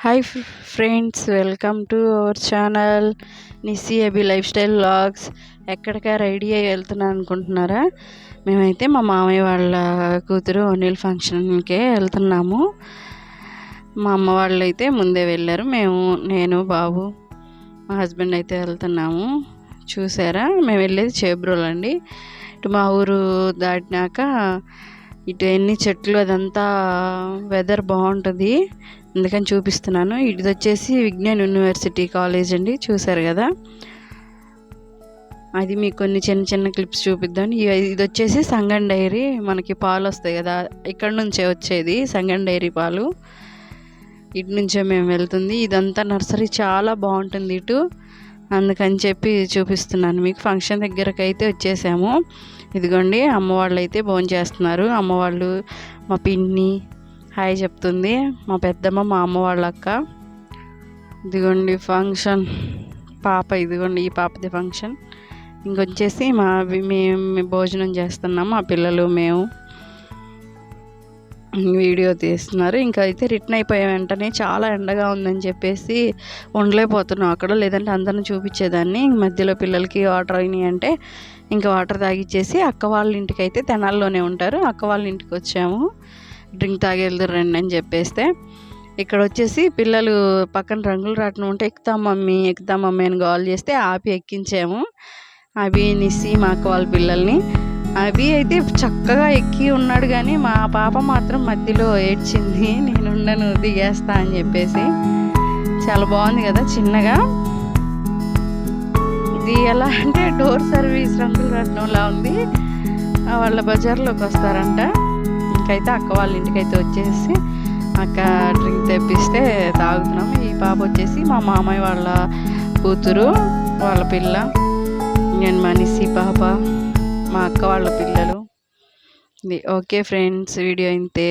Hi friends, welcome to our channel Nissy Abi lifestyle vlogs. ఎక్కడికా ready అయ్యి వెళ్తున్నాను అనుకుంటున్నారా? మేమైతే మా మామయ్య వాళ్ళ కూతురు అనిల్ ఫంక్షన్కే వెళ్తున్నాము. మా అమ్మ వాళ్ళు అయితే ముందే వెళ్ళారు. నేను బాబు మా హస్బెండ్ అయితే వెళ్తున్నాము. చూసారా, మేము వెళ్ళేది చేబ్రోలు అండి. ఇటు మా ఊరు దాటినాక ఇటు ఎన్ని చెట్లు, అదంతా వెదర్ బాగుంటుంది, అందుకని చూపిస్తున్నాను. ఇది వచ్చేసి విజ్ఞాన్ యూనివర్సిటీ కాలేజ్ అండి, చూసారు కదా. అది మీకు కొన్ని చిన్న చిన్న క్లిప్స్ చూపిద్దాం. ఇది వచ్చేసి సంగం డైరీ, మనకి పాలు వస్తాయి కదా, ఇక్కడ నుంచే వచ్చేది సంగం డైరీ పాలు. ఇటు నుంచే మేము వెళ్తుంది. ఇదంతా నర్సరీ చాలా బాగుంటుంది ఇటు, అందుకని చెప్పి చూపిస్తున్నాను మీకు. ఫంక్షన్ దగ్గరకు అయితే వచ్చేసాము. ఇదిగోండి, అమ్మ వాళ్ళు అయితే భోజనం చేస్తున్నారు. అమ్మ వాళ్ళు, మా పిన్ని హాయ్ చెప్తుంది, మా పెద్దమ్మ, మా అమ్మ వాళ్ళ అక్క. ఇదిగోండి ఫంక్షన్ పాప, ఇదిగోండి ఈ పాపది ఫంక్షన్. ఇంకొచ్చేసి మేము భోజనం చేస్తున్నాము, మా పిల్లలు మేము వీడియో తీస్తున్నారు. ఇంకా అయితే రిటర్న్ అయిపోయే వెంటనే చాలా ఎండగా ఉందని చెప్పేసి ఉండలేకపోతున్నాం అక్కడ, లేదంటే అందరిని చూపించేదాన్ని. మధ్యలో పిల్లలకి వాటర్ అయినాయి అంటే ఇంకా వాటర్ తాగిచ్చేసి అక్క వాళ్ళ ఇంటికి అయితే తెనాల్లోనే ఉంటారు, అక్క వాళ్ళ ఇంటికి వచ్చాము. డ్రింక్ తాగి వెళ్తారు రండి అని చెప్పేస్తే, ఇక్కడ వచ్చేసి పిల్లలు పక్కన రంగులు రాట్నం ఉంటే ఎక్కుతాం మమ్మీ అని గోల్ చేస్తే ఆపి ఎక్కించాము. అవి నిస్సి మా అక్క వాళ్ళ పిల్లల్ని. అవి అయితే చక్కగా ఎక్కి ఉన్నాడు, కానీ మా పాప మాత్రం మధ్యలో ఏడ్చింది, నేనుండను దిగేస్తా అని చెప్పేసి. చాలా బాగుంది కదా చిన్నగా. ఇది ఎలా అంటే డోర్ సర్వీస్ రంగులు రాట్నంలా ఉంది. వాళ్ళ బజార్లోకి వస్తారంట. ఇంకైతే అక్క వాళ్ళ ఇంటికి అయితే వచ్చేసి అక్క డ్రింక్ తెప్పిస్తే తాగుతున్నాము. ఈ పాప వచ్చేసి మా మామయ్య వాళ్ళ కూతురు, వాళ్ళ పిల్ల. నేను మా నిస్సి పాప, మా అక్క వాళ్ళ పిల్లలు. ఓకే ఫ్రెండ్స్, వీడియో ఇంతే.